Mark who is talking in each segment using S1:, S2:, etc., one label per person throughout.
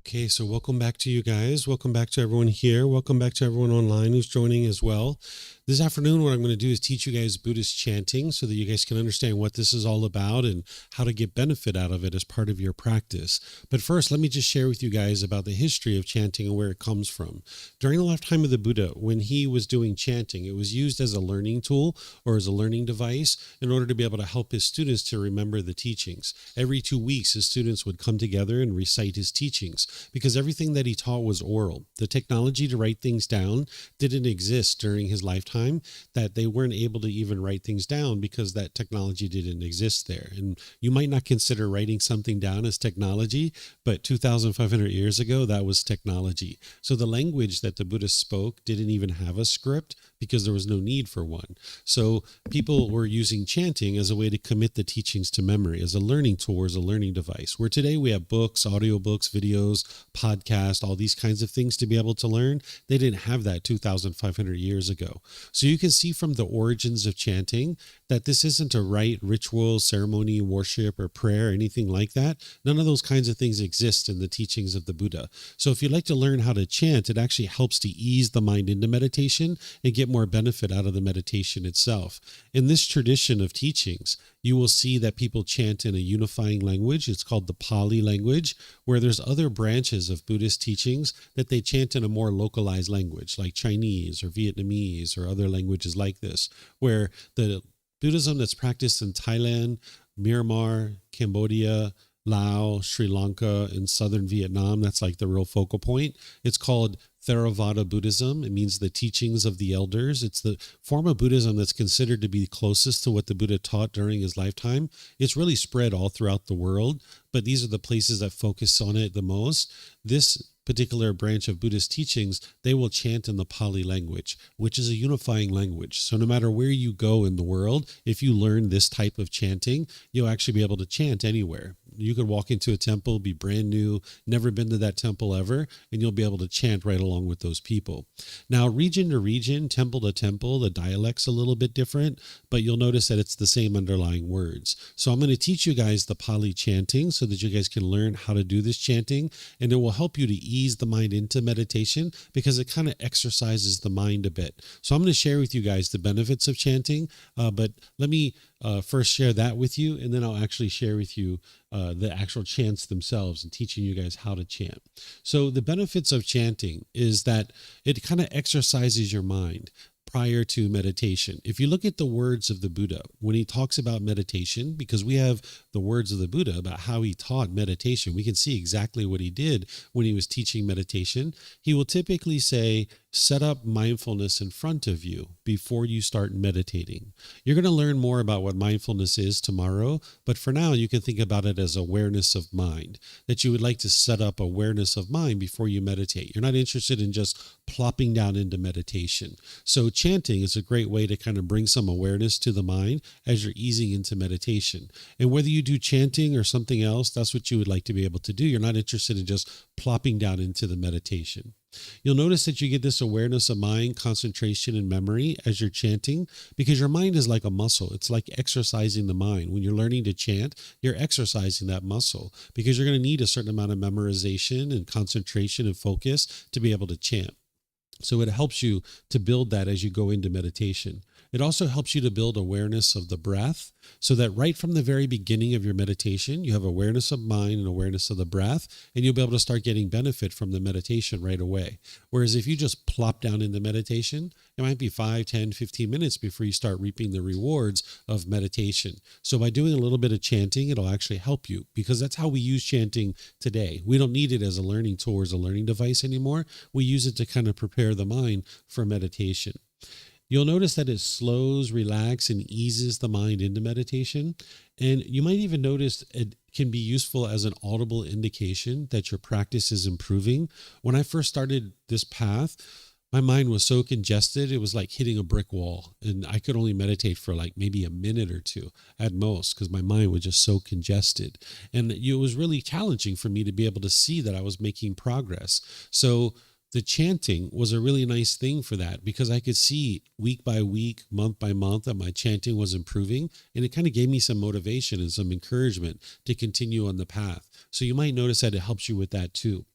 S1: Okay, so welcome back to you guys. Welcome back to everyone here. Welcome back to everyone online who's joining as well. This afternoon, what I'm going to do is teach you guys Buddhist chanting so that you guys can understand what this is all about and how to get benefit out of it as part of your practice. But first, let me just share with you guys about the history of chanting and where it comes from. During the lifetime of the Buddha, when he was doing chanting, it was used as a learning tool or as a learning device in order to be able to help his students to remember the teachings. Every 2 weeks, his students would come together and recite his teachings, because everything that he taught was oral. The technology to write things down didn't exist during his lifetime, that they weren't able to even write things down because that technology didn't exist there. And you might not consider writing something down as technology, but 2,500 years ago, that was technology. So the language that the Buddhists spoke didn't even have a script because there was no need for one. So people were using chanting as a way to commit the teachings to memory, as a learning tool, as a learning device. Where today we have books, audiobooks, videos, podcasts, all these kinds of things to be able to learn. They didn't have that 2,500 years ago. So you can see from the origins of chanting that this isn't a rite, ritual, ceremony, worship, or prayer, anything like that. None of those kinds of things exist in the teachings of the Buddha. So if you'd like to learn how to chant, it actually helps to ease the mind into meditation and get more benefit out of the meditation itself. In this tradition of teachings, you will see that people chant in a unifying language. It's called the Pali language, where there's other branches of Buddhist teachings that they chant in a more localized language, like Chinese or Vietnamese or other languages like this, where the Buddhism that's practiced in Thailand, Myanmar, Cambodia, Laos, Sri Lanka, and southern Vietnam, that's like the real focal point. It's called Theravada Buddhism. It means the teachings of the elders. It's the form of Buddhism that's considered to be closest to what the Buddha taught during his lifetime. It's really spread all throughout the world, but these are the places that focus on it the most. This particular branch of Buddhist teachings, they will chant in the Pali language, which is a unifying language. So no matter where you go in the world, if you learn this type of chanting, you'll actually be able to chant anywhere. You could walk into a temple, be brand new, never been to that temple ever, and you'll be able to chant right along with those people. Now, region to region, temple to temple, the dialect's a little bit different, but you'll notice that it's the same underlying words. So I'm going to teach you guys the Pali chanting so that you guys can learn how to do this chanting, and it will help you to ease the mind into meditation because it kind of exercises the mind a bit. So I'm going to share with you guys the benefits of chanting, but let me first share that with you, and then I'll actually share with you the actual chants themselves and teaching you guys how to chant. So the benefits of chanting is that it kind of exercises your mind prior to meditation. If you look at the words of the Buddha, when he talks about meditation, because we have the words of the Buddha about how he taught meditation, we can see exactly what he did when he was teaching meditation. He will typically say, set up mindfulness in front of you before you start meditating. You're going to learn more about what mindfulness is tomorrow, but for now, you can think about it as awareness of mind, that you would like to set up awareness of mind before you meditate. You're not interested in just plopping down into meditation. So chanting is a great way to kind of bring some awareness to the mind as you're easing into meditation. And whether you do chanting or something else, that's what you would like to be able to do. You're not interested in just plopping down into the meditation. You'll notice that you get this awareness of mind, concentration, and memory as you're chanting, because your mind is like a muscle. It's like exercising the mind. When you're learning to chant, you're exercising that muscle because you're going to need a certain amount of memorization and concentration and focus to be able to chant. So it helps you to build that as you go into meditation. It also helps you to build awareness of the breath so that right from the very beginning of your meditation, you have awareness of mind and awareness of the breath, and you'll be able to start getting benefit from the meditation right away. Whereas if you just plop down into meditation, it might be 5, 10, 15 minutes before you start reaping the rewards of meditation. So by doing a little bit of chanting, it'll actually help you because that's how we use chanting today. We don't need it as a learning tool or as a learning device anymore. We use it to kind of prepare the mind for meditation. You'll notice that it slows, relaxes, and eases the mind into meditation. And you might even notice it can be useful as an audible indication that your practice is improving. When I first started this path, my mind was so congested, it was like hitting a brick wall. And I could only meditate for like maybe a minute or two at most because my mind was just so congested. And it was really challenging for me to be able to see that I was making progress. So The chanting was a really nice thing for that, because I could see week by week, month by month, that my chanting was improving, and it kind of gave me some motivation and some encouragement to continue on the path. So you might notice that it helps you with that too.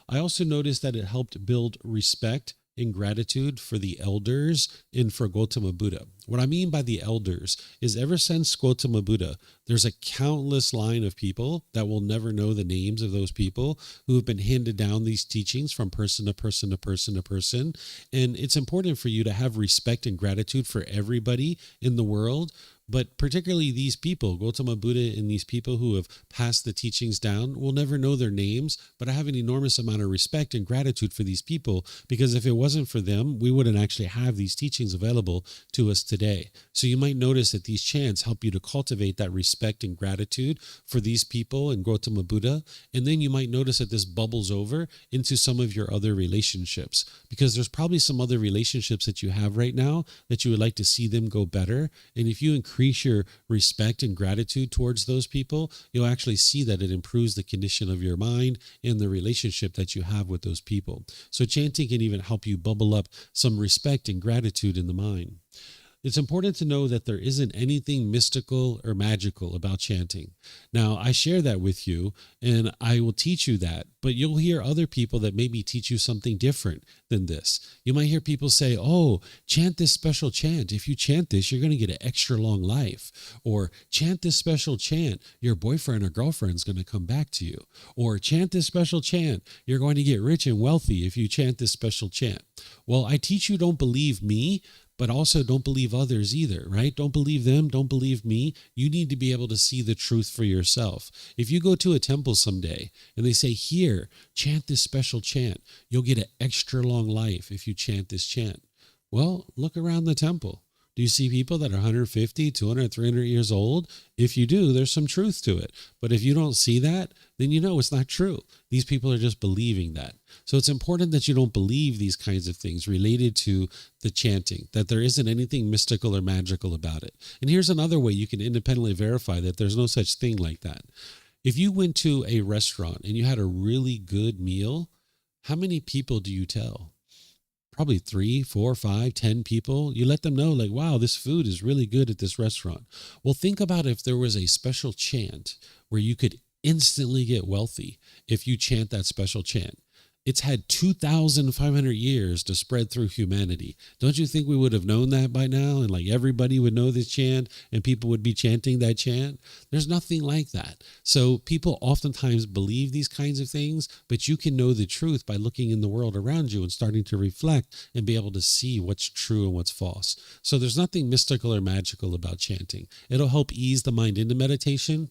S1: I also noticed that it helped build respect and gratitude for the elders and for Gautama Buddha. What I mean by the elders is, ever since Gautama Buddha, there's a countless line of people that will never know the names of those people who have been handed down these teachings from person to person to person to person. And it's important for you to have respect and gratitude for everybody in the world, but particularly these people, Gautama Buddha and these people who have passed the teachings down. We'll never know their names, but I have an enormous amount of respect and gratitude for these people, because if it wasn't for them, we wouldn't actually have these teachings available to us today. So you might notice that these chants help you to cultivate that respect and gratitude for these people and Gautama Buddha. And then you might notice that this bubbles over into some of your other relationships, because there's probably some other relationships that you have right now that you would like to see them go better. And if you increase your respect and gratitude towards those people, you'll actually see that it improves the condition of your mind and the relationship that you have with those people. So chanting can even help you bubble up some respect and gratitude in the mind. It's important to know that there isn't anything mystical or magical about chanting. Now, I share that with you, and I will teach you that, but you'll hear other people that maybe teach you something different than this. You might hear people say, oh, chant this special chant. If you chant this, you're going to get an extra long life. Or chant this special chant, your boyfriend or girlfriend's going to come back to you. Or chant this special chant, you're going to get rich and wealthy if you chant this special chant. Well, I teach you, don't believe me, but also don't believe others either, right? Don't believe them. Don't believe me. You need to be able to see the truth for yourself. If you go to a temple someday and they say, here, chant this special chant, you'll get an extra long life if you chant this chant. Well, look around the temple. Do you see people that are 150, 200, 300 years old? If you do, there's some truth to it. But if you don't see that, then you know it's not true. These people are just believing that. So it's important that you don't believe these kinds of things related to the chanting, that there isn't anything mystical or magical about it. And here's another way you can independently verify that there's no such thing like that. If you went to a restaurant and you had a really good meal, how many people do you tell? Probably 3, 4, 5, 10 people. You let them know, like, wow, this food is really good at this restaurant. Well, think about if there was a special chant where you could instantly get wealthy if you chant that special chant. It's had 2,500 years to spread through humanity. Don't you think we would have known that by now? And like everybody would know this chant and people would be chanting that chant? There's nothing like that. So people oftentimes believe these kinds of things, but you can know the truth by looking in the world around you and starting to reflect and be able to see what's true and what's false. So there's nothing mystical or magical about chanting. It'll help ease the mind into meditation.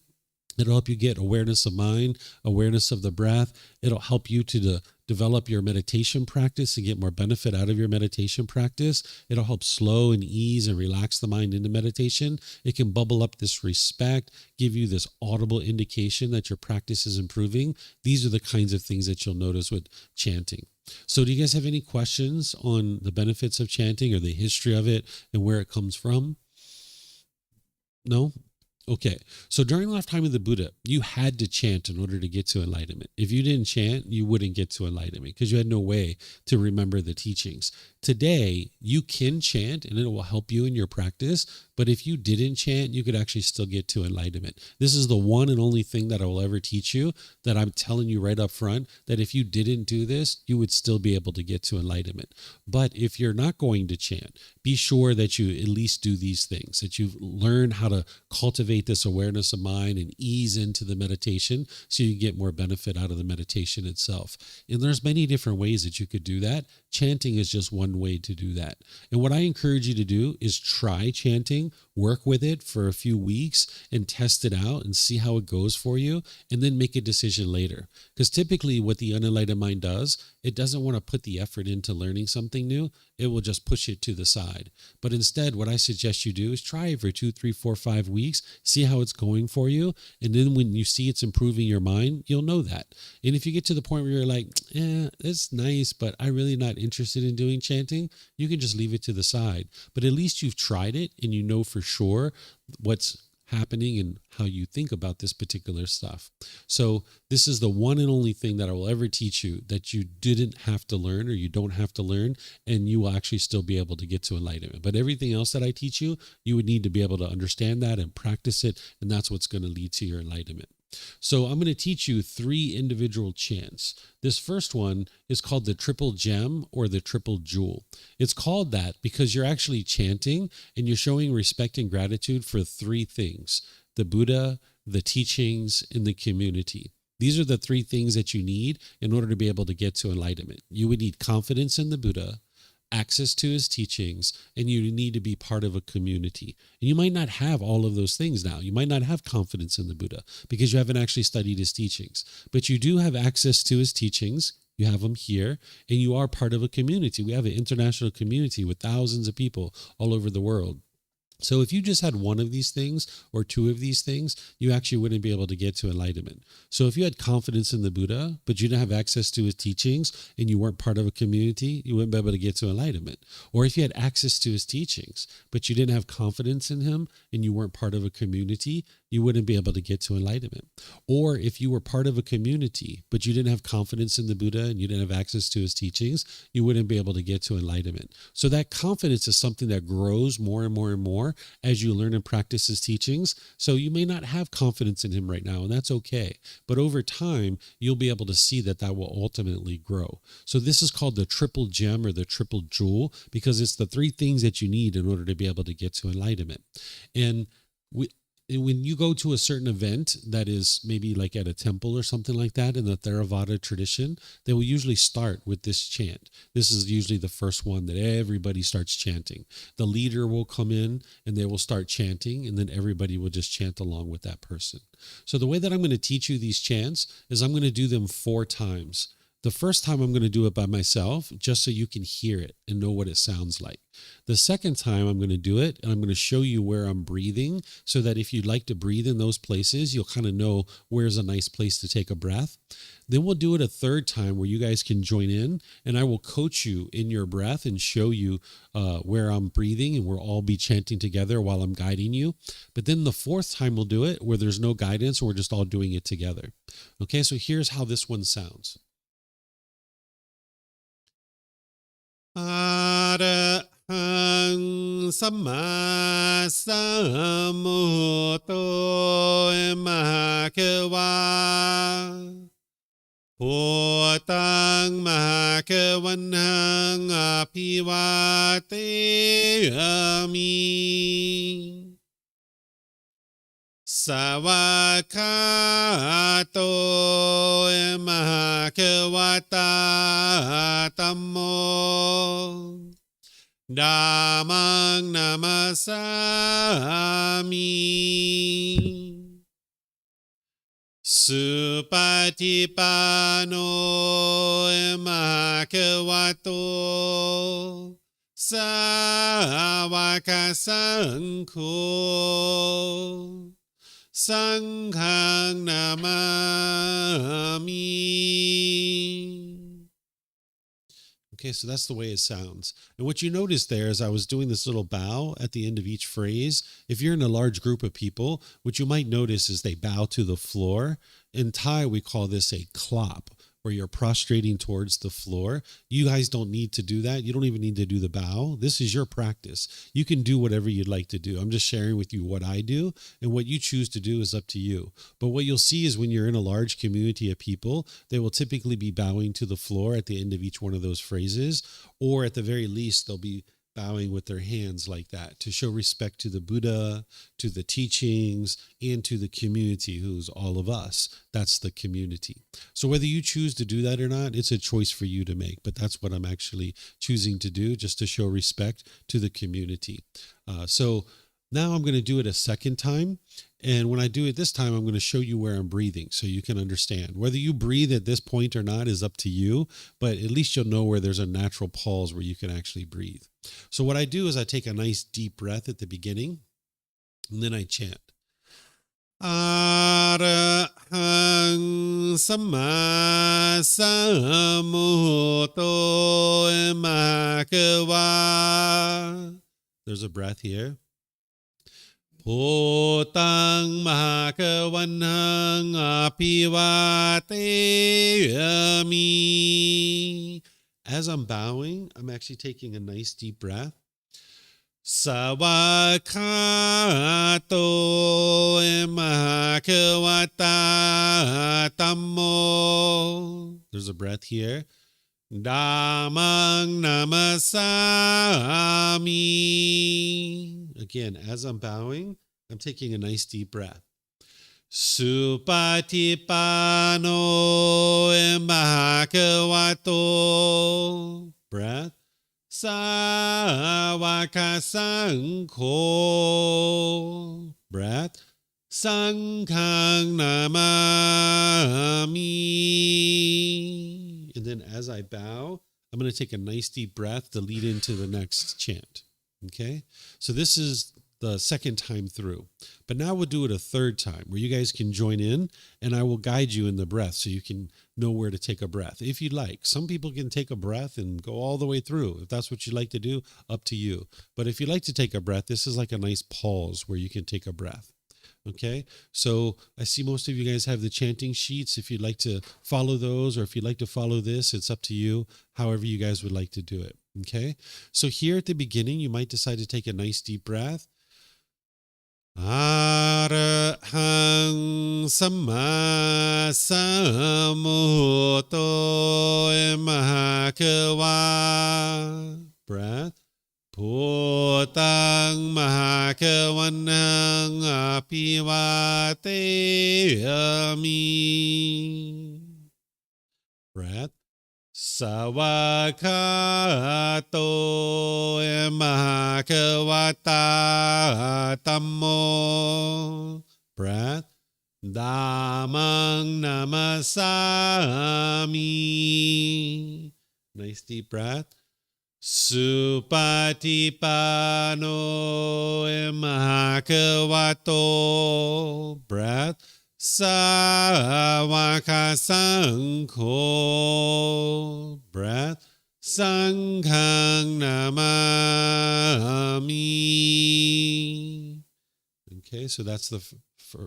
S1: It'll help you get awareness of mind, awareness of the breath. It'll help you to develop your meditation practice and get more benefit out of your meditation practice. It'll help slow and ease and relax the mind into meditation. It can bubble up this respect, give you this audible indication that your practice is improving. These are the kinds of things that you'll notice with chanting. So do you guys have any questions on the benefits of chanting or the history of it and where it comes from? No? Okay, so during the lifetime of the Buddha, you had to chant in order to get to enlightenment. If you didn't chant, you wouldn't get to enlightenment because you had no way to remember the teachings. Today, you can chant and it will help you in your practice, but if you didn't chant, you could actually still get to enlightenment. This is the one and only thing that I will ever teach you, that I'm telling you right up front, that if you didn't do this, you would still be able to get to enlightenment. But if you're not going to chant, be sure that you at least do these things, that you learn how to cultivate this awareness of mind and ease into the meditation so you get more benefit out of the meditation itself. And there's many different ways that you could do that. Chanting is just one way to do that. And what I encourage you to do is try chanting, work with it for a few weeks and test it out and see how it goes for you, and then make a decision later. Because typically what the unenlightened mind does, it doesn't want to put the effort into learning something new. It will just push it to the side. But instead, what I suggest you do is try it for 2, 3, 4, 5 weeks, see how it's going for you. And then when you see it's improving your mind, you'll know that. And if you get to the point where you're like, it's nice, but I'm really not interested in doing chanting, you can just leave it to the side. But at least you've tried it and you know for sure happening and how you think about this particular stuff. So this is the one and only thing that I will ever teach you that you didn't have to learn, or you don't have to learn, and you will actually still be able to get to enlightenment. But everything else that I teach you, you would need to be able to understand that and practice it, and that's what's going to lead to your enlightenment. So I'm going to teach you 3 individual chants. This first one is called the triple gem or the triple jewel. It's called that because you're actually chanting and you're showing respect and gratitude for 3 things: the Buddha, the teachings, and the community. These are the 3 things that you need in order to be able to get to enlightenment. You would need confidence in the Buddha, access to his teachings, and you need to be part of a community. And you might not have all of those things now. You might not have confidence in the Buddha because you haven't actually studied his teachings. But you do have access to his teachings. You have them here, and you are part of a community. We have an international community with thousands of people all over the world. So if you just had one of these things or 2 of these things, you actually wouldn't be able to get to enlightenment. So if you had confidence in the Buddha, but you didn't have access to his teachings and you weren't part of a community, you wouldn't be able to get to enlightenment. Or if you had access to his teachings, but you didn't have confidence in him and you weren't part of a community, you wouldn't be able to get to enlightenment. Or if you were part of a community, but you didn't have confidence in the Buddha and you didn't have access to his teachings, you wouldn't be able to get to enlightenment. So that confidence is something that grows more and more and more as you learn and practice his teachings. So you may not have confidence in him right now, and that's okay. But over time, you'll be able to see that that will ultimately grow. So this is called the triple gem or the triple jewel because it's the 3 things that you need in order to be able to get to enlightenment. And when you go to a certain event that is maybe like at a temple or something like that in the Theravada tradition, they will usually start with this chant. This is usually the first one that everybody starts chanting. The leader will come in and they will start chanting, and then everybody will just chant along with that person. So the way that I'm going to teach you these chants is I'm going to do them 4 times. The first time I'm going to do it by myself just so you can hear it and know what it sounds like. The second time I'm going to do it and I'm going to show you where I'm breathing so that if you'd like to breathe in those places, you'll kind of know where's a nice place to take a breath. Then we'll do it a 3rd time where you guys can join in and I will coach you in your breath and show you where I'm breathing, and we'll all be chanting together while I'm guiding you. But then the 4th time we'll do it where there's no guidance and we're just all doing it together. Okay, so here's how this one sounds. Arahang Samma Sambuddho Mahakeva Bhutang Mahakavanang Apivateyami Savakato Mahakavata Tammo Dhammang Namasami Supatipano Mahakavato Savaka Sangho Sanghang Namami. Okay, so that's the way it sounds. And what you notice there is I was doing this little bow at the end of each phrase. If you're in a large group of people, what you might notice is they bow to the floor. In Thai, we call this a klop, where you're prostrating towards the floor. You guys don't need to do that. You don't even need to do the bow. This is your practice. You can do whatever you'd like to do. I'm just sharing with you what I do, and what you choose to do is up to you. But what you'll see is when you're in a large community of people, they will typically be bowing to the floor at the end of each one of those phrases, or at the very least, they'll be bowing with their hands like that to show respect to the Buddha, to the teachings, and to the community, who's all of us. That's the community. So whether you choose to do that or not, it's a choice for you to make. But that's what I'm actually choosing to do, just to show respect to the community. So now I'm going to do it a 2nd time. And when I do it this time, I'm going to show you where I'm breathing so you can understand. Whether you breathe at this point or not is up to you, but at least you'll know where there's a natural pause where you can actually breathe. So what I do is I take a nice deep breath at the beginning, and then I chant. Arahang Samma Sambuddho Mahakeva. There's a breath here. Bhutang Mahakavanang Apivateyami. As I'm bowing, I'm actually taking a nice deep breath. Sawakato Mahakavata Tammo. There's a breath here. Dhammang namasami. Again, as I'm bowing, I'm taking a nice deep breath. Supatipano Mahakavato. Breath. Sawakasangko. Breath. Sanghang namami. And then as I bow, I'm going to take a nice deep breath to lead into the next chant. Okay? So this is the second time through. But now we'll do it a third time where you guys can join in and I will guide you in the breath so you can know where to take a breath if you'd like. Some people can take a breath and go all the way through. If that's what you like to do, up to you. But if you'd like to take a breath, this is like a nice pause where you can take a breath. Okay, so I see most of you guys have the chanting sheets. If you'd like to follow those or if you'd like to follow this, it's up to you, however you guys would like to do it. Okay, so here at the beginning, you might decide to take a nice deep breath. Arahang Samma Sambuddho Mahakava. Breath. Bhutang Mahakavanang Apivateyami. Breath. Sawakato Mahakavata Tammo. Breath. Dhammang namasami. Nice deep breath. Supatipano Mahakavato. Breath. Sawakasangko. Breath. Sanghang namami. Okay, so that's the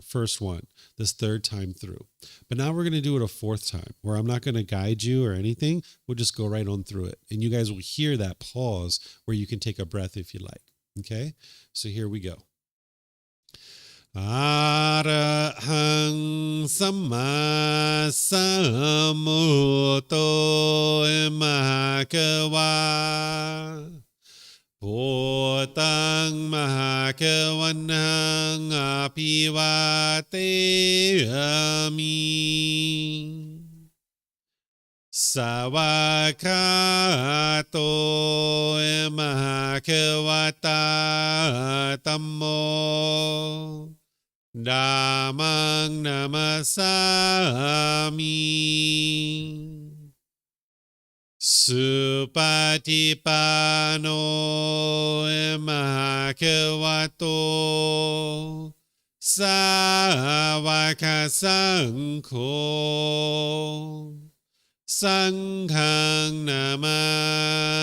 S1: first one, this third time through. But now we're going to do it a fourth time where I'm not going to guide you or anything. We'll just go right on through it. And you guys will hear that pause where you can take a breath if you like. Okay, so here we go. Arahang Samma Sambuddho Mahakava. Bhutang Mahakavanang Apivateyami. Sawakato Mahakavata Tammo. Dhammang namasami. Supatipano Mahakavato. Sawakasangko. Sanghang namami.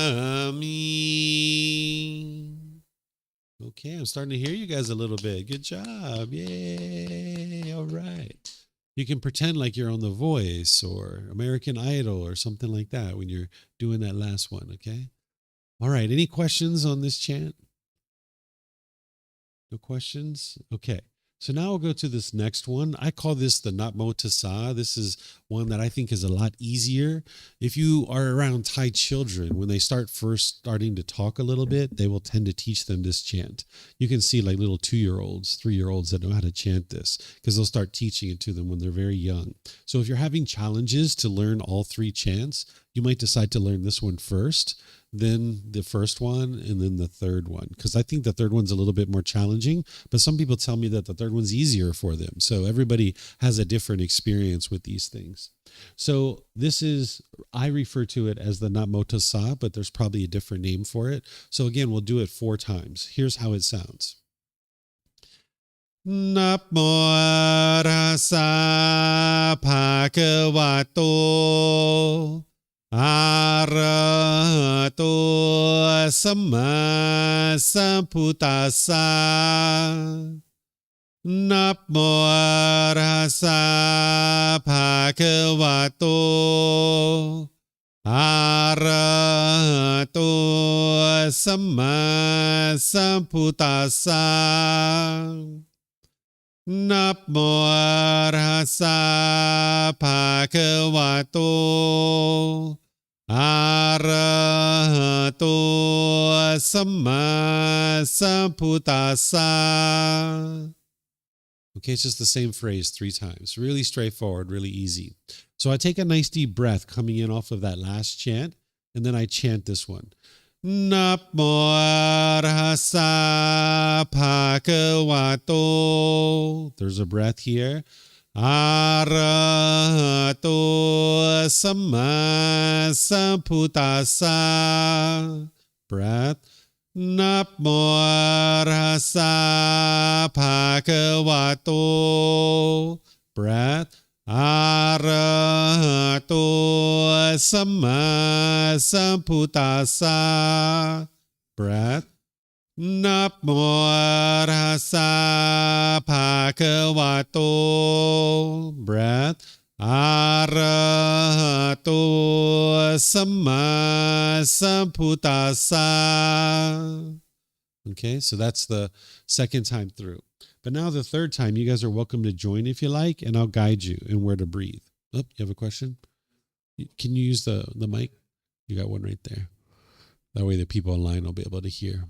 S1: Okay, I'm starting to hear you guys a little bit. Good job. Yay. All right. You can pretend like you're on The Voice or American Idol or something like that when you're doing that last one, okay? All right, any questions on this chant? No questions? Okay. So now we'll go to this next one. I call this the Namo Tassa. This is one that I think is a lot easier. If you are around Thai children, when they starting to talk a little bit, they will tend to teach them this chant. You can see like little 2-year-olds, 3-year-olds that know how to chant this because they'll start teaching it to them when they're very young. So if you're having challenges to learn all 3 chants, you might decide to learn this one first, then the first one, and then the third one. Because I think the third one's a little bit more challenging, but some people tell me that the third one's easier for them. So everybody has a different experience with these things. So this is, I refer to it as the Namo Tassa, but there's probably a different name for it. So again, we'll do it 4 times. Here's how it sounds. Namo Tassa Bhagavato Arahato สัมมาสัมพุทธัสสะนะโมตัสสะภะคะวะโตอะระหะโตสัมมาสัมพุทธัสสะนะโมตัสสะภะคะวะโตอะระหะโตสัมมาสัมพุทธัสสะ Okay, it's just the same phrase 3 times. Really straightforward, really easy. So I take a nice deep breath coming in off of that last chant, and then I chant this one. Namo Tassa Bhagavato. There's a breath here. Arahato Samma Sambuddhassa. Breath. Namo Tassa Bhagavato. Breath. Arahato Samma Sambuddhassa. Breath. Namo Tassa Bhagavato. Breath. Arahato Samma Sambuddhassa. Okay, so that's the second time through. But now the third time, you guys are welcome to join if you like, and I'll guide you in where to breathe. Oh, you have a question? Can you use the mic? You got one right there. That way the people online will be able to hear.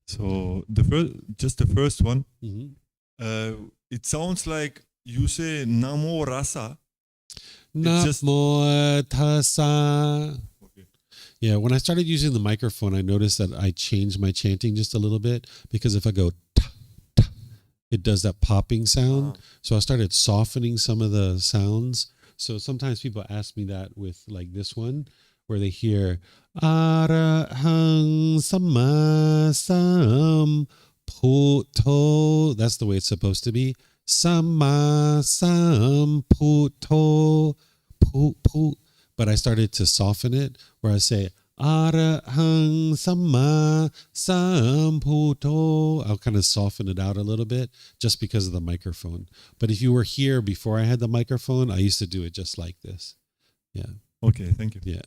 S2: So the first one, it sounds like you say Namo Rasa.
S1: Namo Tassa. Okay. Yeah, when I started using the microphone, I noticed that I changed my chanting just a little bit, because if I go ta, ta, it does that popping sound. So I started softening some of the sounds. So sometimes people ask me that with like this one, where they hear Arahang Samma Sambuddho. That's the way it's supposed to be. Samma Sambuddho. But I started to soften it, where I say Arahang Samma Sambuddho. I'll kind of soften it out a little bit just because of the microphone. But if you were here before I had the microphone, I used to do it just like this. Yeah.
S2: Okay, thank you.
S1: Yeah.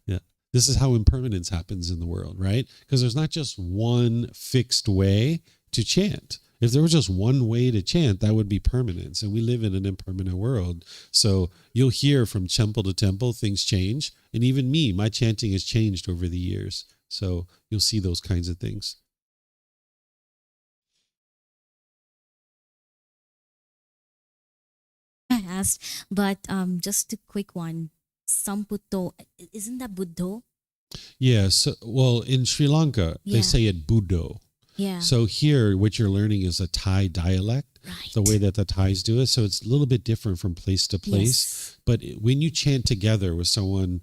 S1: Yeah. This is how impermanence happens in the world, right? Because there's not just one fixed way to chant. If there was just one way to chant, that would be permanence. And we live in an impermanent world. So you'll hear from temple to temple, things change. And even me, my chanting has changed over the years. So you'll see those kinds of things.
S3: I asked, but just a quick one. Samputo, isn't that Buddho?
S1: Yeah. So, well, in Sri Lanka, they say it Buddho.
S3: Yeah.
S1: So here, what you're learning is a Thai dialect,
S3: Right.
S1: the way that the Thais do it. So it's a little bit different from place to place.
S3: Yes.
S1: But when you chant together with someone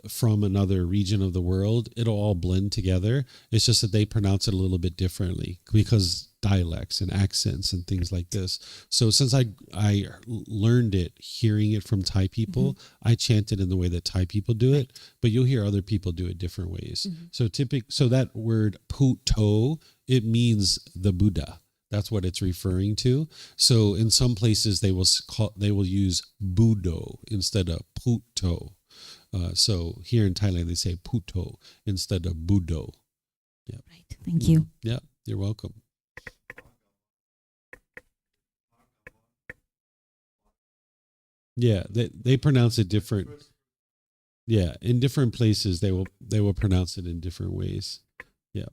S1: from another region of the world, it'll all blend together. It's just that they pronounce it a little bit differently because dialects and accents and things like this. So since I learned it, hearing it from Thai people, I chant it in the way that Thai people do it, but you'll hear other people do it different ways. So that word Puto, it means the Buddha. That's what it's referring to. So in some places they will use Buddho instead of Puto. So here in Thailand they say Puto instead of Buddho. Yeah.
S3: Right. Thank you.
S1: Yeah, you're welcome. Yeah, they pronounce it different. Yeah, in different places they will pronounce it in different ways. Yeah.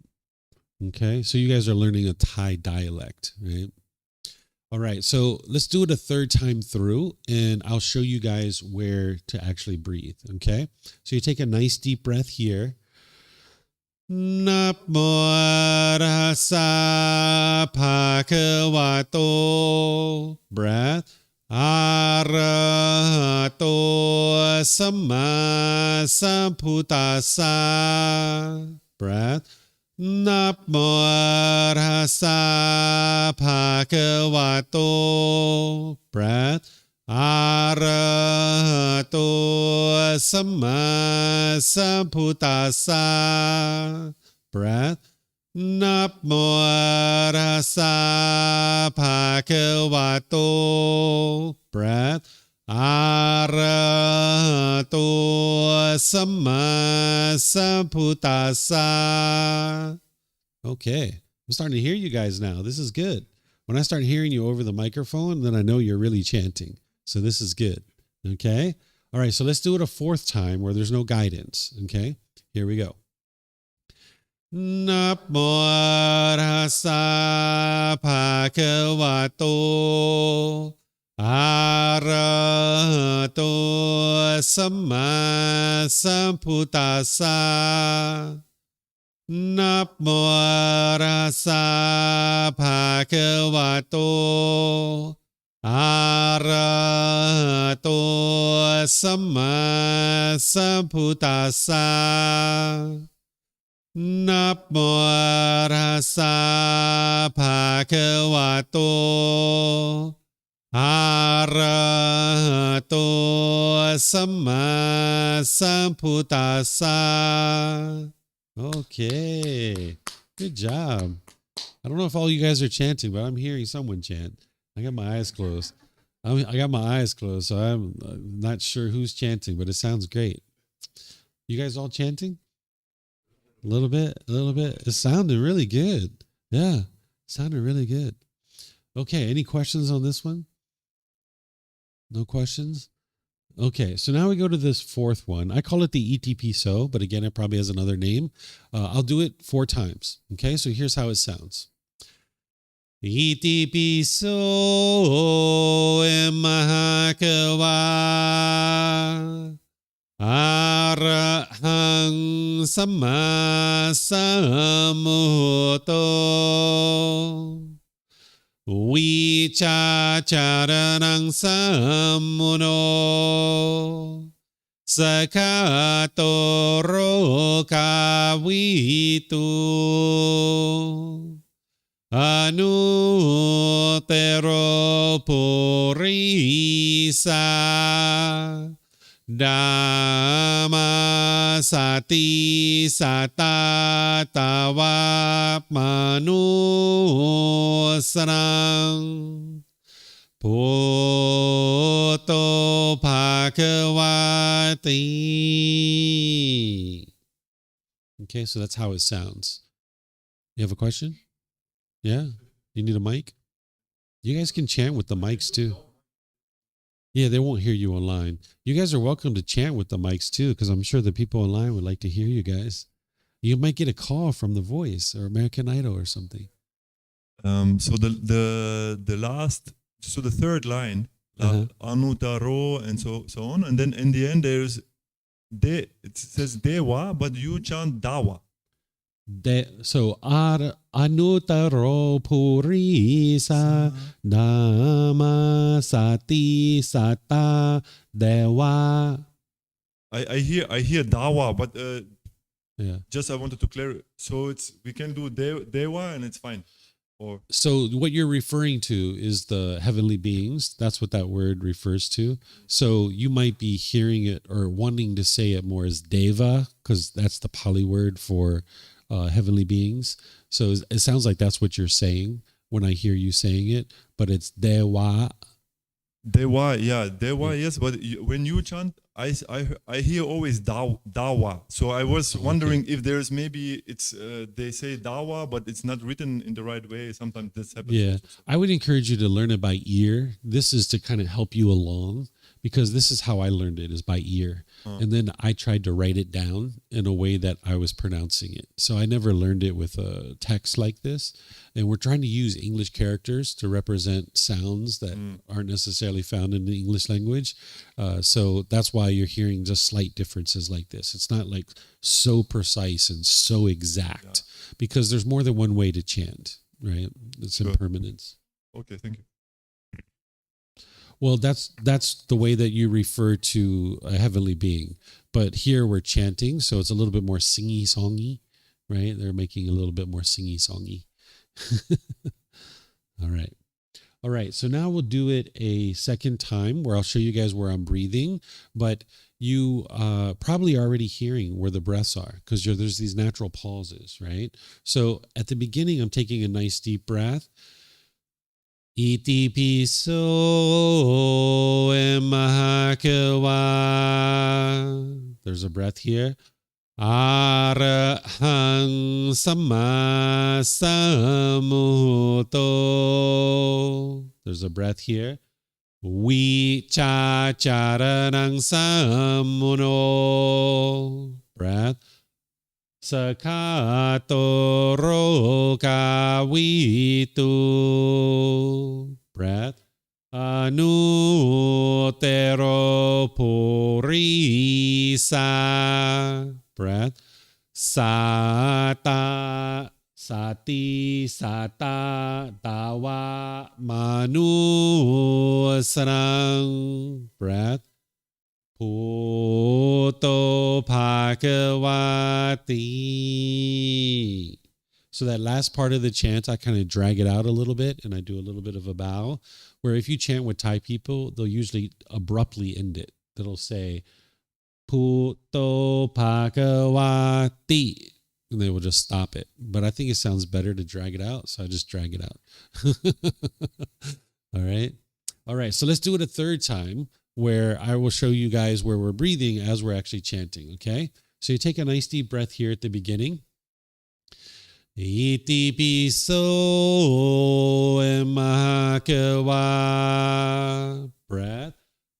S1: Okay, so you guys are learning a Thai dialect, right? All right, so let's do it a third time through, and I'll show you guys where to actually breathe, okay? So you take a nice deep breath here. Namo Tassa Bhagavato. Breath. Arahato Samma Sambuddhassa. Breath. Namo Tassa Bhagavato. Breath. Arahato Bhagavato Samma Sambuddhassa. Breath. Namo Tassa Bhagavato. Breath. Arahato Samma Sambuddhassa. Okay, I'm starting to hear you guys now. This is good. When I start hearing you over the microphone, then I know you're really chanting. So this is good. Okay? All right, so let's do it a fourth time where there's no guidance. Okay? Here we go. Namo Tassa Bhagavato Arahato Samma Sambuddhassa. Namo Tassa Bhagavato Arahato Samma Sambuddhassa. Namo Tassa Bhagavato Arahato Samma Sambuddhassa. Okay, good job. I don't know if all you guys are chanting, but I'm hearing someone chant. I got my eyes closed. I got my eyes closed, so I'm not sure who's chanting, but it sounds great. You guys all chanting? A little bit, a little bit. It sounded really good. Yeah, sounded really good. Okay, any questions on this one? No questions? Okay, so now we go to this fourth one. I call it the ETP So, but again, it probably has another name. I'll do it 4 times. Okay, so here's how it sounds. ETP So Mahakava Arahang Samma Sambuddho Vichacharanang Sammuno Sakato Rokavitu Anutero Purisa Dhamma Sati Satatava Manusarang Poto Bhagavati. Okay, so that's how it sounds. You have a question? Yeah? You need a mic? You guys can chant with the mics too. Yeah, they won't hear you online. You guys are welcome to chant with the mics too, because I'm sure the people online would like to hear you guys. You might get a call from The Voice or American Idol or something.
S2: So the last, so the third line, Anutaro and so on, and then in the end there's it says Dewa, but you chant Dawa.
S1: So Anutaro Purisa Dhamma Sati Sata Dewa.
S2: I hear Dawa, but
S1: yeah.
S2: Just I wanted to clarify. So we can do Dewa and it's fine. Or
S1: so what you're referring to is the heavenly beings. That's what that word refers to. So you might be hearing it or wanting to say it more as Deva, because that's the Pali word for heavenly beings. So it sounds like that's what you're saying when I hear you saying it, but it's Dewa.
S2: Dewa, yeah, Dewa, yes. But when you chant, I hear always Dawa. So I was wondering if there's maybe it's they say Dawa, but it's not written in the right way. Sometimes this happens.
S1: Yeah,
S2: also.
S1: I would encourage you to learn it by ear. This is to kind of help you along, because this is how I learned it, is by ear. And then I tried to write it down in a way that I was pronouncing it. So I never learned it with a text like this. And we're trying to use English characters to represent sounds that aren't necessarily found in the English language. So that's why you're hearing just slight differences like this. It's not like so precise and so exact, because there's more than one way to chant, right? It's impermanence.
S2: Okay, thank you.
S1: Well, that's the way that you refer to a heavenly being. But here we're chanting, so it's a little bit more singy-songy, right? They're making a little bit more singy-songy. All right. All right, so now we'll do it a second time where I'll show you guys where I'm breathing, but you probably already hearing where the breaths are because there's these natural pauses, right? So at the beginning, I'm taking a nice deep breath. Iti piso emahakewa. There's a breath here. Arahang Samma Sambuddho. There's a breath here. Vichacharanang Sammuno. Breath. Sakato Rokavitu. Breath. Anutero Purisa. Breath. Sata Sati Sata Dawa Manusarang. Breath. Puto Bhagavati. So that last part of the chant, I kind of drag it out a little bit and I do a little bit of a bow. Where if you chant with Thai people, they'll usually abruptly end it. They'll say, Puto Bhagavati. And they will just stop it. But I think it sounds better to drag it out. So I just drag it out. All right. All right. So let's do it a third time where I will show you guys where we're breathing as we're actually chanting. Okay. So you take a nice deep breath here at the beginning. Iti piso emahakewa. Breath.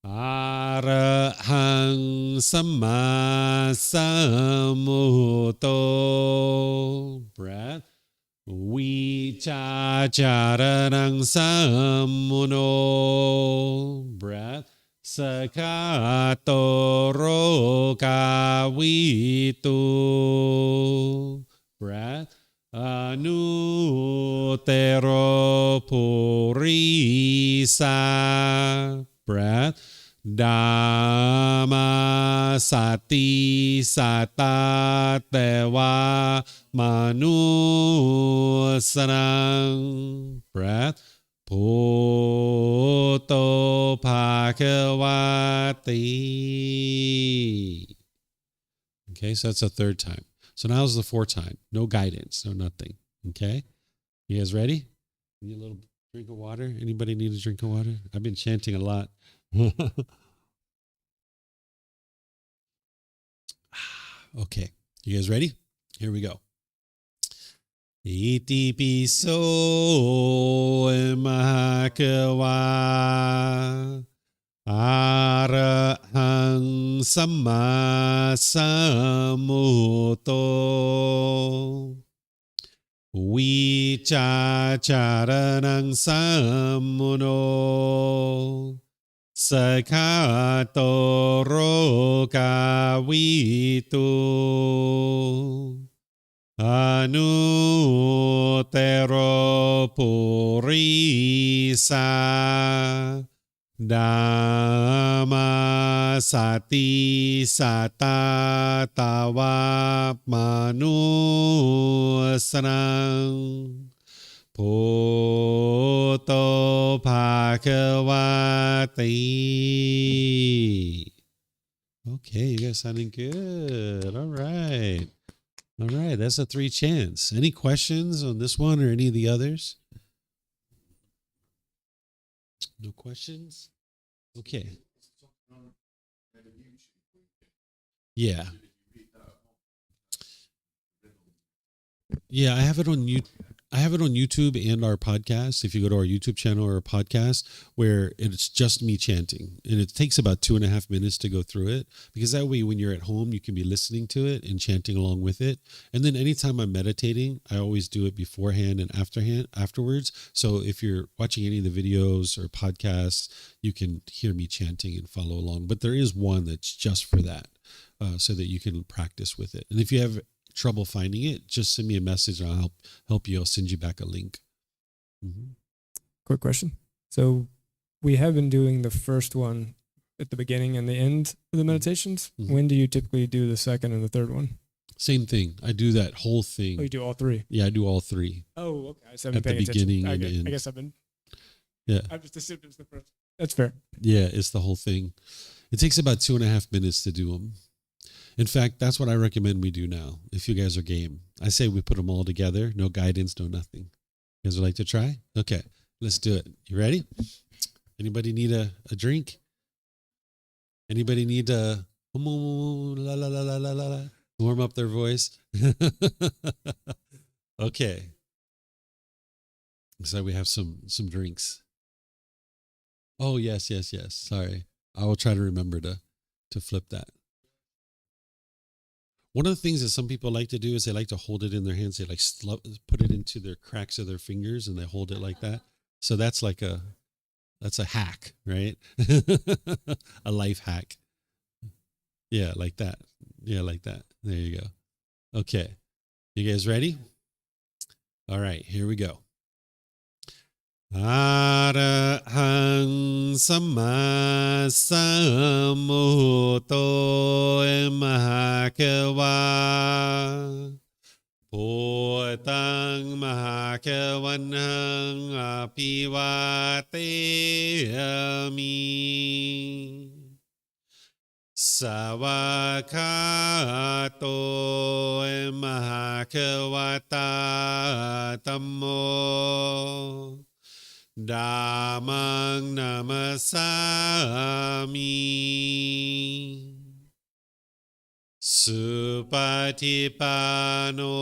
S1: Arahang Samma Sambuddho. Breath. Vichacharanang Sammuno. Breath. Sakato Rokavitu. Breath. Anutero Purisa. Breath. Dhamma Sati Sata Dewa Manusarang. Breath. Puto Bhagavati. Okay, so that's a third time. So now is the fourth time. No guidance, no nothing. Okay, you guys ready? Need a little drink of water? Anybody need a drink of water? I've been chanting a lot. Okay, you guys ready? Here we go. Iti piso emahakewa. Arahang Samma Sambuddho. Vichacharanang Sammuno. Sakato Rokavitu. Anutero Purisa. Dhamma Sati Sata Tawa Manusarang. Puto Bhagavati. Okay, you guys sounding good. All right. All right, that's the 3 chants. Any questions on this one or any of the others? No questions? Okay. Yeah. Yeah, I have it on YouTube and our podcast. If you go to our YouTube channel or our podcast, where it's just me chanting, and it takes about 2.5 minutes to go through it, because that way, when you're at home, you can be listening to it and chanting along with it. And then anytime I'm meditating, I always do it beforehand and afterwards. So if you're watching any of the videos or podcasts, you can hear me chanting and follow along. But there is one that's just for that, so that you can practice with it. And if you have trouble finding it, just send me a message and I'll help you. I'll send you back a link. Mm-hmm.
S4: Quick question. So we have been doing the first one at the beginning and the end of the meditations. Mm-hmm. When do you typically do the second and the third one?
S1: Same thing. I do that whole thing.
S4: Oh, you do all 3?
S1: Yeah, I do all 3.
S4: Oh, okay. So I've been
S1: at the beginning
S4: I
S1: and end.
S4: I guess I've been
S1: Yeah.
S4: I just assumed it was the first. That's fair.
S1: Yeah, it's the whole thing. It takes about 2.5 minutes to do them. In fact, that's what I recommend we do now. If you guys are game, I say we put them all together. No guidance, no nothing. You guys would like to try? Okay, let's do it. You ready? Anybody need a drink? Anybody need a la la la la la la warm up their voice? Okay. So we have some drinks. Oh yes. Sorry, I will try to remember to flip that. One of the things that some people like to do is they like to hold it in their hands. They like put it into their cracks of their fingers and they hold it like that. So that's a hack, right? A life hack. Yeah, like that. Yeah, like that. There you go. Okay. You guys ready? All right, here we go. Arahang Samma Sambuddho Mahakava Bhutang Mahakavanang Apivateyami Savakato Mahakavata Tammo Dhammang namasami Supatipano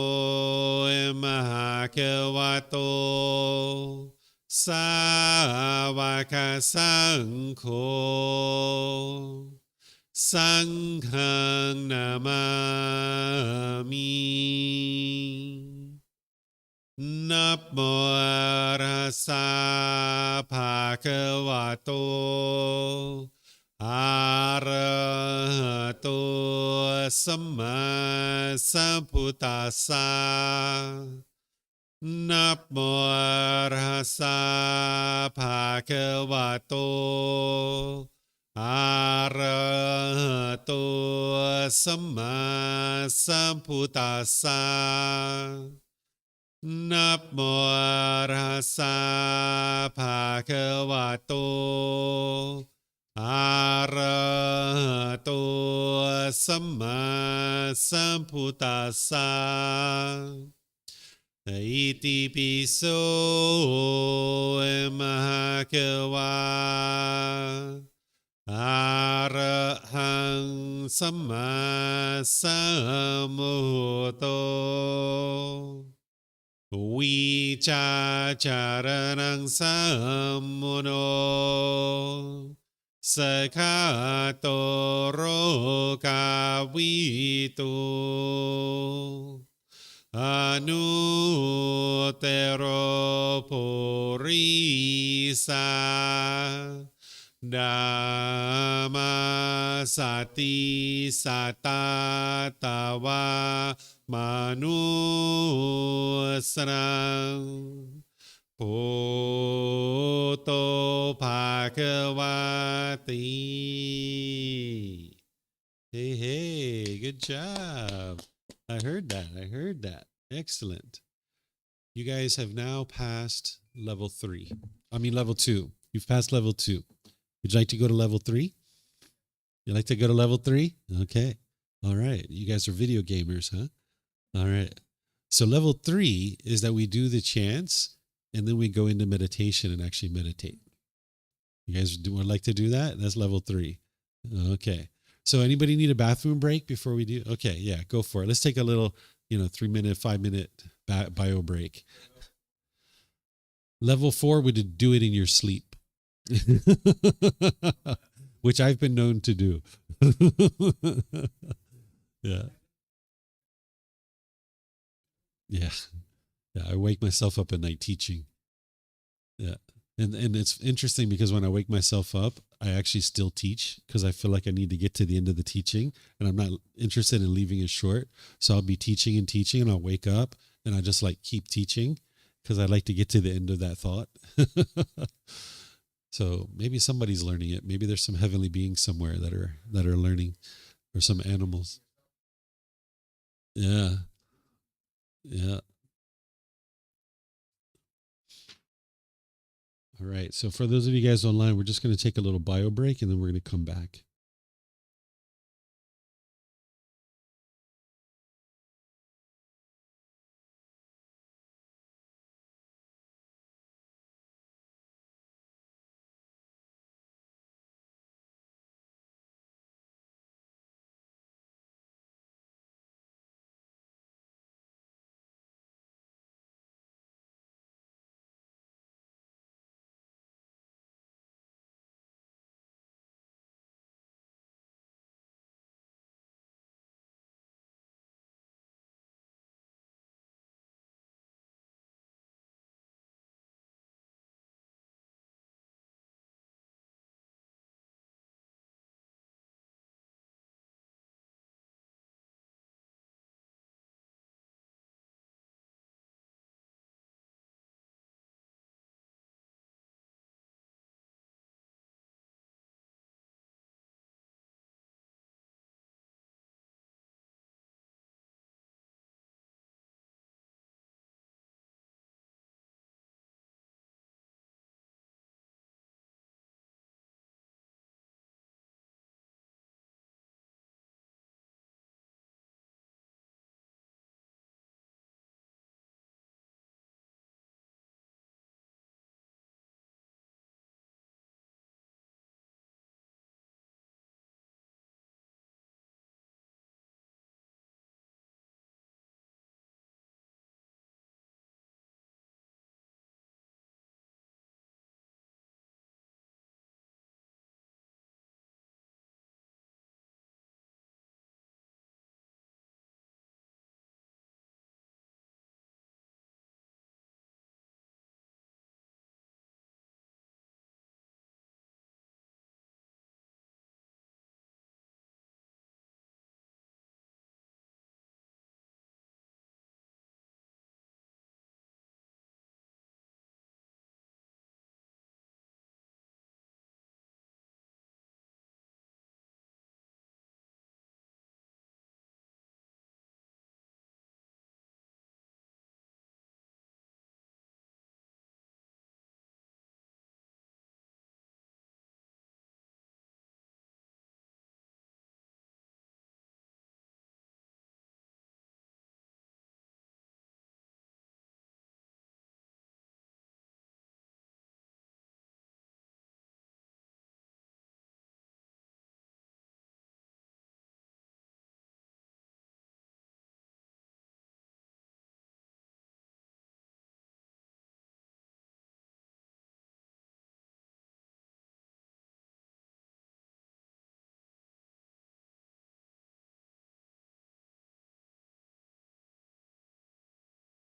S1: mahakavato Savaka Sankho Sanghang namami Namo Arhasa Bhagavato Arahato Samma Sambuddhassa Namo Arhasa Bhagavato Arahato Samma Sambuddhassa Namo Arhasa Bhagavato Arahato Samma Sambuddhassa Iti piso mahakava Arahang Samma Sambuddho Vichacharanang sammuno Sakato rokavitu Anutero purisa Dhamma sati satatawa manusrang Poto Bhagavati. Hey, good job. I heard that. Excellent. You guys have now passed level 2. You've passed level 2. Would you like to go to level 3? You like to go to level 3? Okay. All right. You guys are video gamers, huh? All right. So level 3 is that we do the chants and then we go into meditation and actually meditate. You guys would like to do that? That's level 3. Okay. So anybody need a bathroom break before we do? Okay. Yeah, go for it. Let's take a little, 3-minute, 5-minute bio break. Level 4 would do it in your sleep, which I've been known to do. Yeah. Yeah. Yeah. I wake myself up at night teaching. Yeah. And it's interesting because when I wake myself up, I actually still teach because I feel like I need to get to the end of the teaching and I'm not interested in leaving it short. So I'll be teaching and I'll wake up and I just like keep teaching because I like to get to the end of that thought. So maybe somebody's learning it. Maybe there's some heavenly beings somewhere that are learning, or some animals. Yeah. Yeah. All right. So for those of you guys online, we're just going to take a little bio break and then we're going to come back.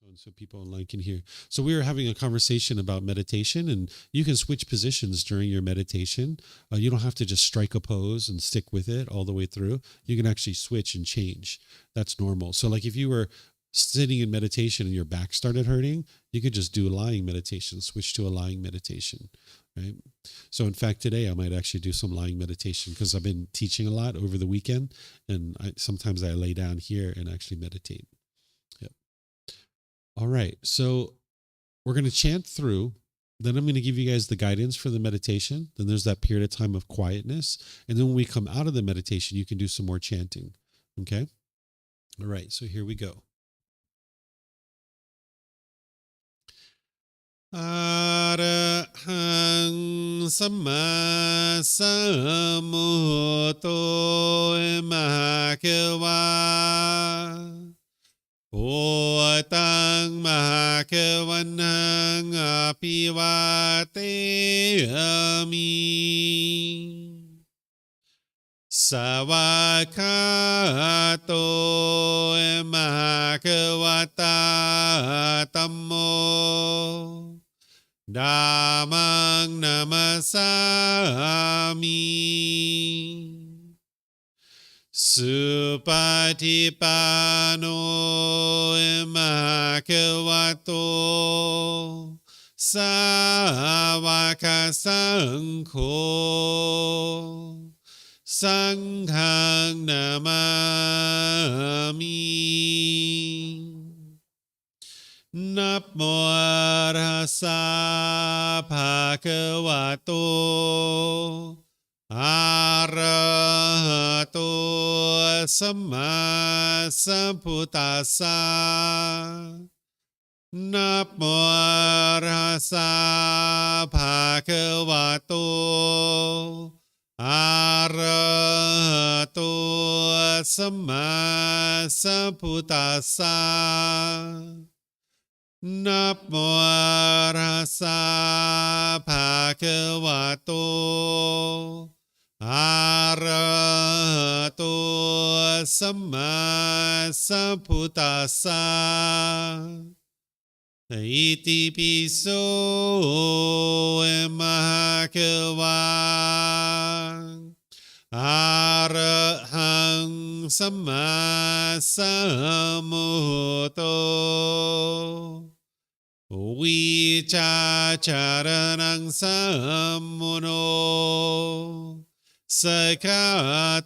S1: And so people online can hear. So we were having a conversation about meditation, and you can switch positions during your meditation. You don't have to just strike a pose and stick with it all the way through. You can actually switch and change. That's normal. So like if you were sitting in meditation and your back started hurting, you could just do a lying meditation, switch to a lying meditation, right? So in fact, today I might actually do some lying meditation because I've been teaching a lot over the weekend, and sometimes I lay down here and actually meditate. Yep. All right. So we're going to chant through. Then I'm going to give you guys the guidance for the meditation. Then there's that period of time of quietness. And then when we come out of the meditation, you can do some more chanting. Okay. All right. So here we go. Arahang Samma Sambuddho Mahakawa Otang Mahakavanang Apivateyami Savakato Mahakavata Tammo Dhammang Namasami Supatipano Mahakavato Savaka Sankho Sanghang Namami นะโมตัสสะภะคะวะโตอะระหะโตสัมมาสัมพุทธัสสะนะโมตัสสะภะคะวะโตอะระหะโตสัมมาสัมพุทธัสสะนะโมตัสสะภะคะวะโตอะระหะโตสัมมาสัมพุทธัสสะอิติปิโสมะหะคะวะอะระหังสัมมาสัมพุทโธวิชาจารนังสัมมุโนสกขา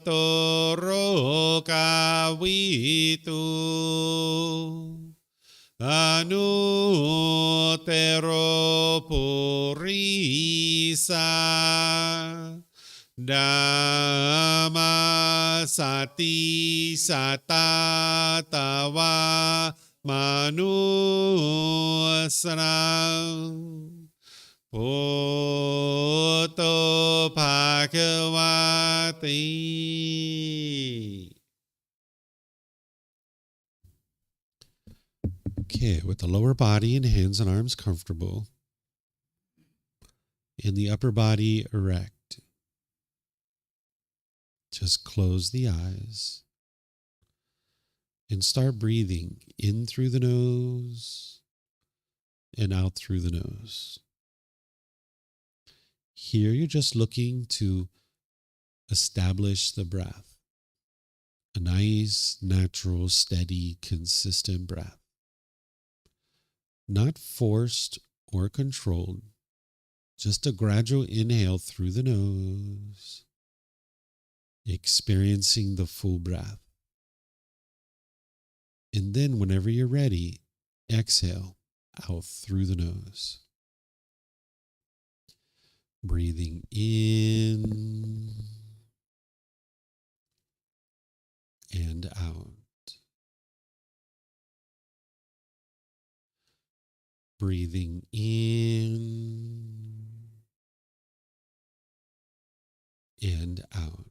S1: โตโรกาวิตุอนุเตโรปุริสาดามาสติสัตตาตาวามนุสรังพุทโธภาควาติ Okay, with the lower body and hands and arms comfortable, and the upper body erect, just close the eyes and start breathing in through the nose and out through the nose. Here you're just looking to establish the breath, a nice, natural, steady, consistent breath. Not forced or controlled, just a gradual inhale through the nose, experiencing the full breath. And then whenever you're ready, exhale out through the nose. Breathing in and out. Breathing in and out.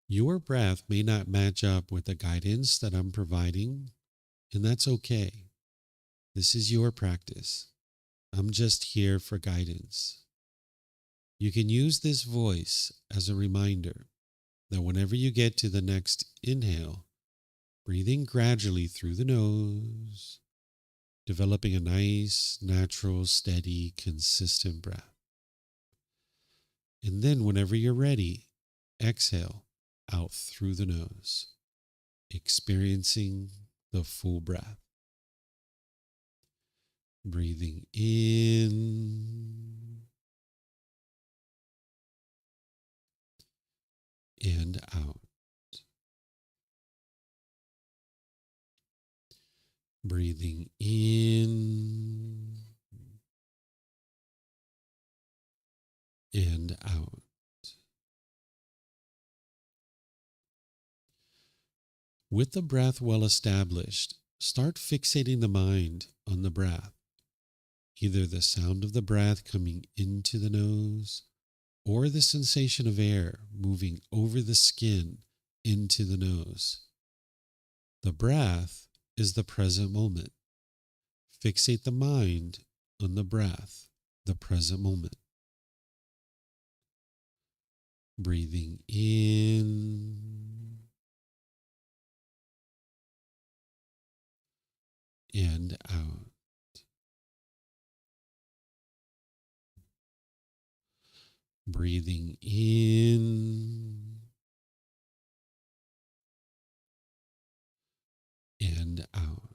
S1: Your breath may not match up with the guidance that I'm providing, and that's okay. This is your practice. I'm just here for guidance. You can use this voice as a reminder that whenever you get to the next inhale, breathing gradually through the nose, developing a nice, natural, steady, consistent breath. And then whenever you're ready, exhale out through the nose, experiencing the full breath. Breathing in and out. Breathing in and out. With the breath well established, start fixating the mind on the breath, either the sound of the breath coming into the nose or the sensation of air moving over the skin into the nose. The breath is the present moment. Fixate the mind on the breath, the present moment. Breathing in and out. Breathing in and out.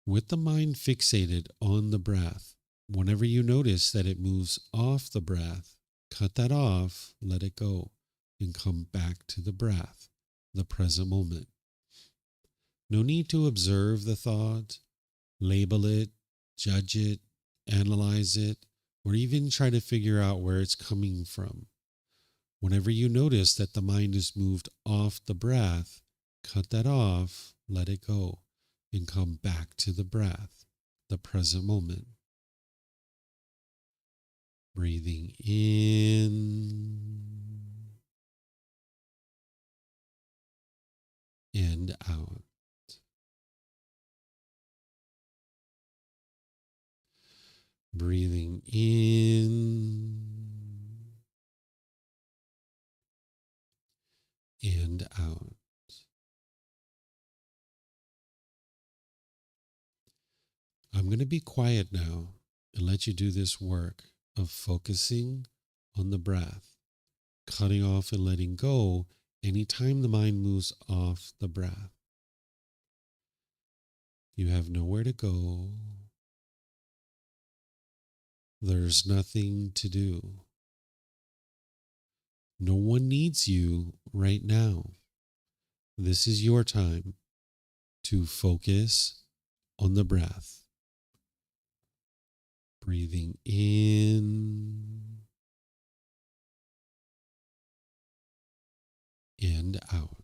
S1: With the mind fixated on the breath, whenever you notice that it moves off the breath Cut that off, let it go, and come back to the breath, the present moment. No need to observe the thought, label it, judge it, analyze it, or even try to figure out where it's coming from. Whenever you notice that the mind is moved off the breath, cut that off, let it go, and come back to the breath, the present moment. Breathing in and out. Breathing in and out. I'm going to be quiet now and let you do this work of focusing on the breath, cutting off and letting go anytime the mind moves off the breath. You have nowhere to go. There's nothing to do. No one needs you right now. This is your time to focus on the breath. Breathing in and out.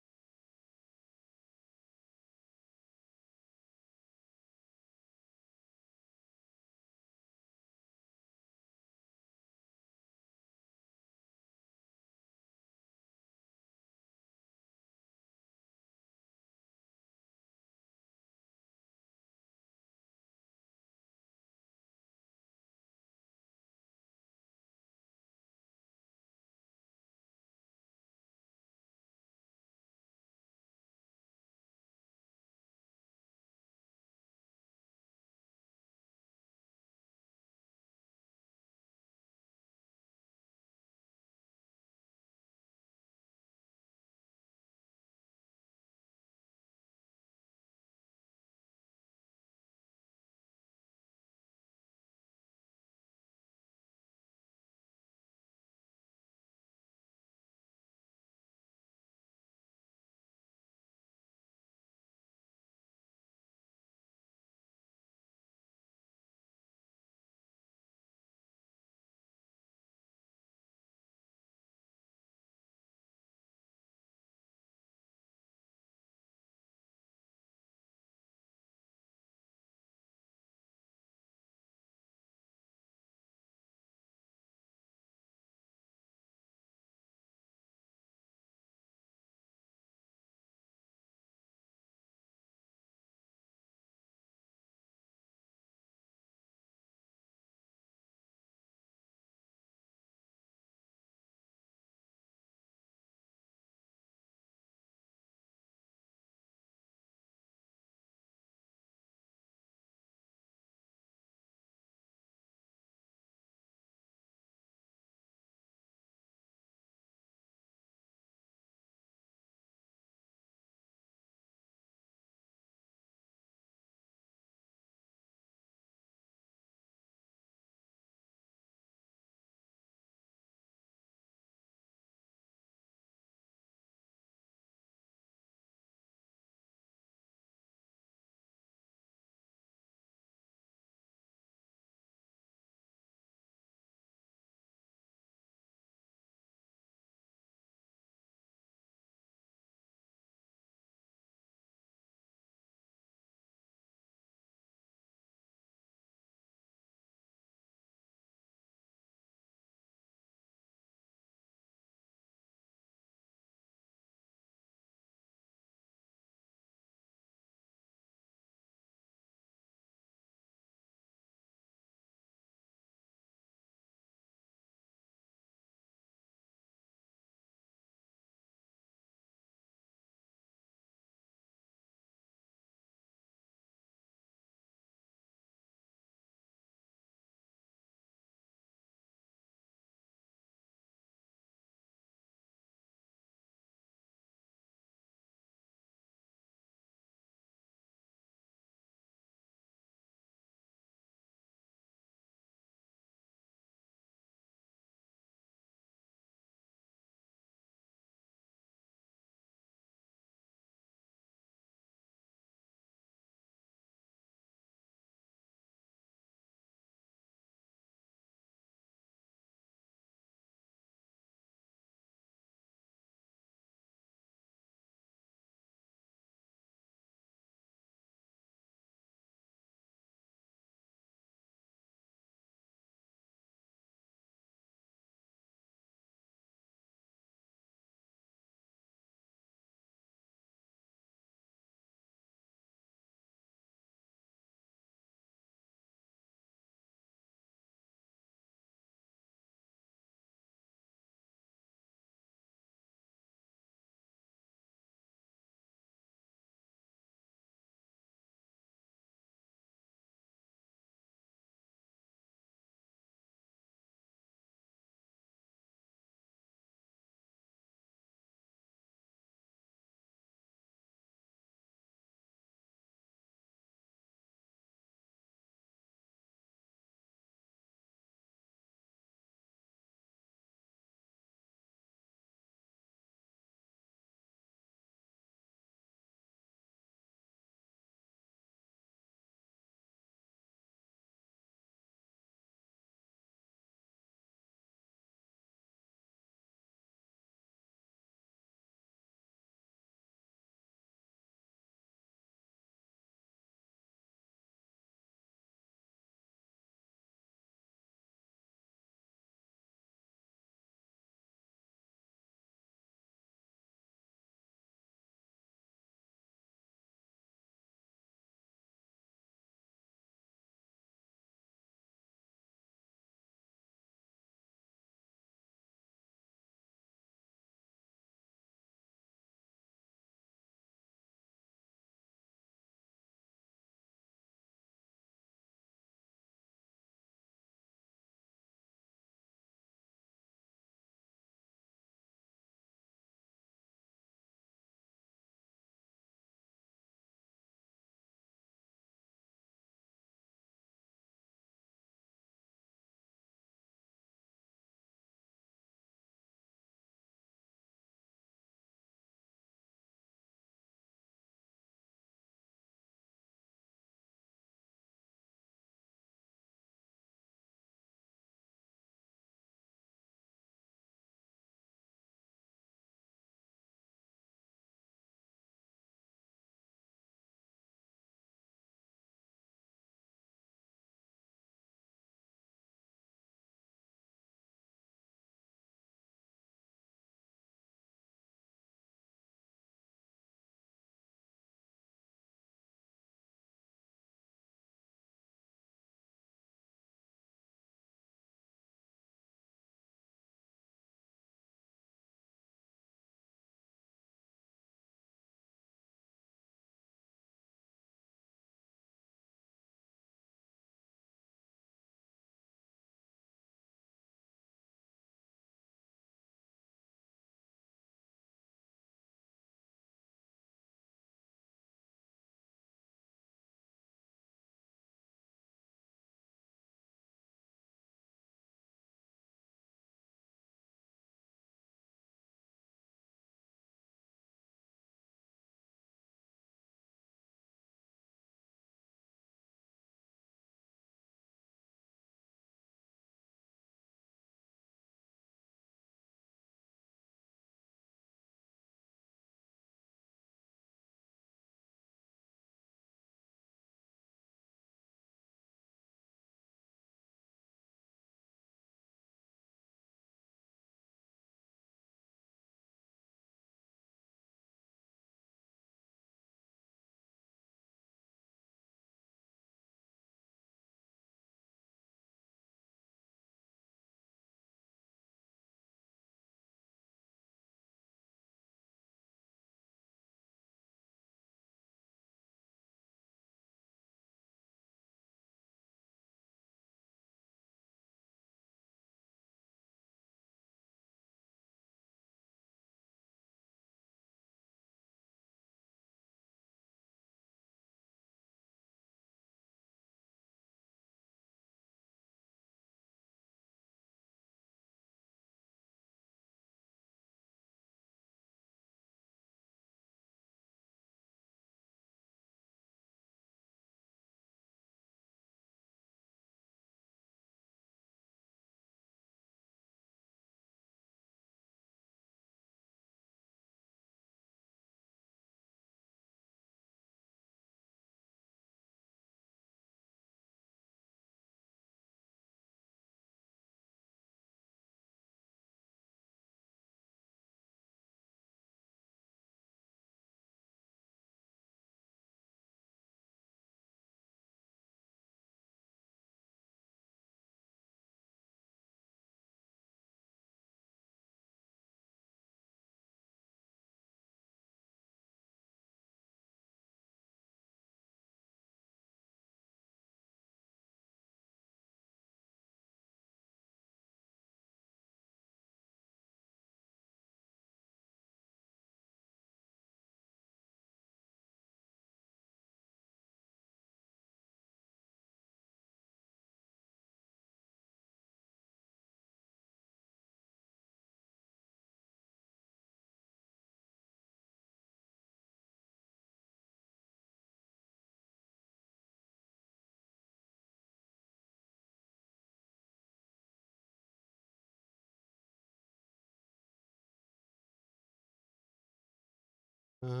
S1: อะ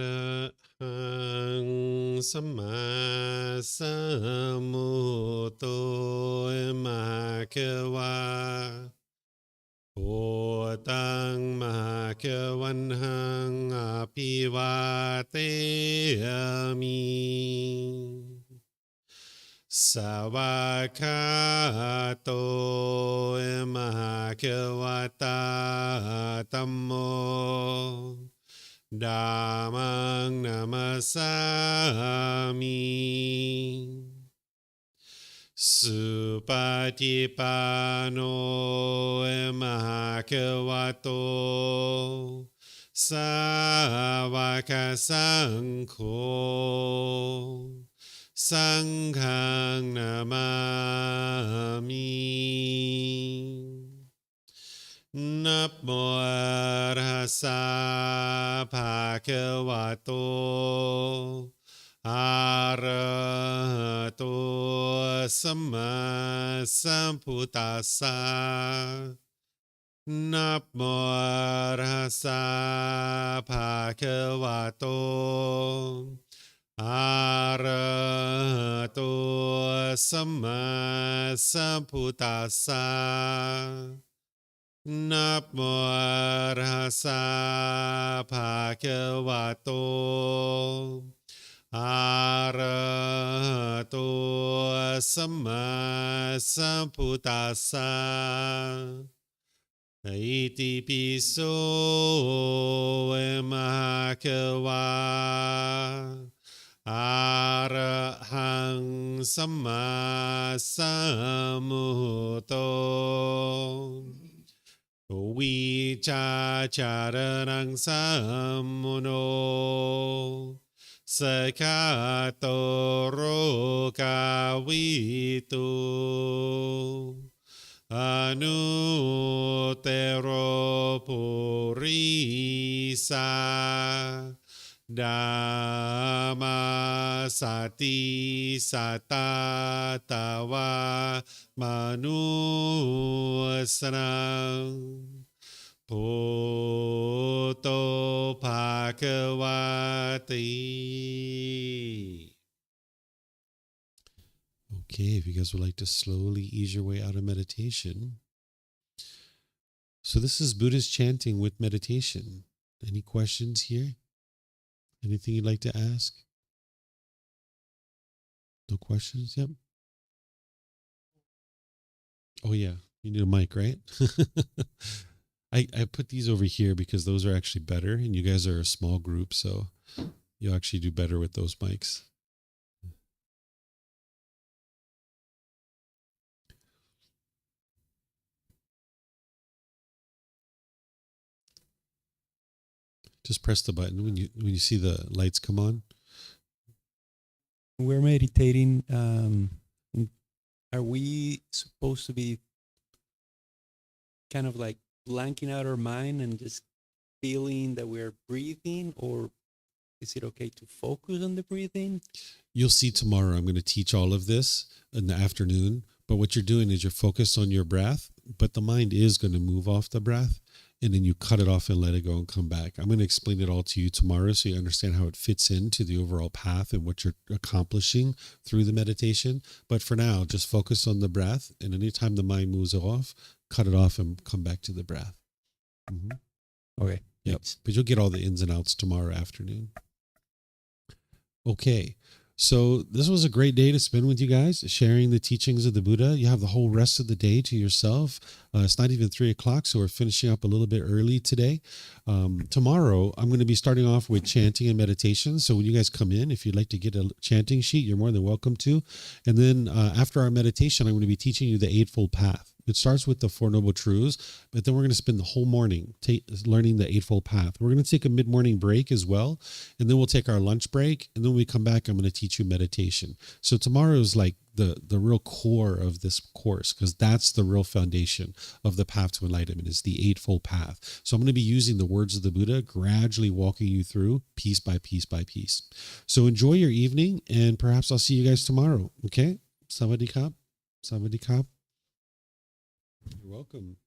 S1: ระหังสัมมาสัมพุทโธมหาเขวาโอตังมหาเขวันหังอภิวาเตมิสวากขาโตมหาเขวตาธัมโมธัมมังนามัสสามิสุปฏิปันโนมหาเขวโตสาวกสังโฆสังฆังนามามินะโมตัสสะภะคะวะโตอะระหะโตสัมมาสัมพุทธัสสะนะโมตัสสะภะคะวะโตอะระหะโตสัมมาสัมพุทธัสสะนะโมตัสสะภะคะวะโตอะระหะโตสัมมาสัมพุทธัสสะอิติปิโสมหาเขวาอะระหังสัมมาสัมพุทโธวิชาจารณังสัมมุโนสกาโตโรกาวิตุอนุเตโรปุริสาดามาสติสัตตาตาวามนุสนังพุทโธภาควาติ Okay, if you guys would like to slowly ease your way out of meditation. So this is Buddhist chanting with meditation. Any questions here? Anything you'd like to ask? No questions? Yep. Oh yeah, you need a mic, right? I put these over here because those are actually better, and you guys are a small group, so you'll actually do better with those mics. Just press the button when you see the lights come on.
S5: We're meditating. Are we supposed to be kind of like blanking out our mind and just feeling that we're breathing, or is it okay to focus on the breathing?
S1: You'll see tomorrow. I'm going to teach all of this in the afternoon. But what you're doing is you're focused on your breath, but the mind is going to move off the breath, and then you cut it off and let it go and come back. I'm going to explain it all to you tomorrow so you understand how it fits into the overall path and what you're accomplishing through the meditation. But for now, just focus on the breath, and anytime the mind moves off, cut it off and come back to the breath. Mm-hmm.
S5: Okay.
S1: Yep. But you'll get all the ins and outs tomorrow afternoon. Okay. So this was a great day to spend with you guys, sharing the teachings of the Buddha. You have the whole rest of the day to yourself. It's not even 3:00, so we're finishing up a little bit early today. Tomorrow, I'm going to be starting off with chanting and meditation. So when you guys come in, if you'd like to get a chanting sheet, you're more than welcome to. And then after our meditation, I'm going to be teaching you the Eightfold Path. It starts with the Four Noble Truths, but then we're going to spend the whole morning learning the Eightfold Path. We're going to take a mid-morning break as well, and then we'll take our lunch break, and then when we come back, I'm going to teach you meditation. So tomorrow is like the real core of this course, because that's the real foundation of the path to enlightenment, is the Eightfold Path. So I'm going to be using the words of the Buddha, gradually walking you through piece by piece by piece. So enjoy your evening, and perhaps I'll see you guys tomorrow. Okay? Sawadee Kap. Sawadee Kap. You're welcome.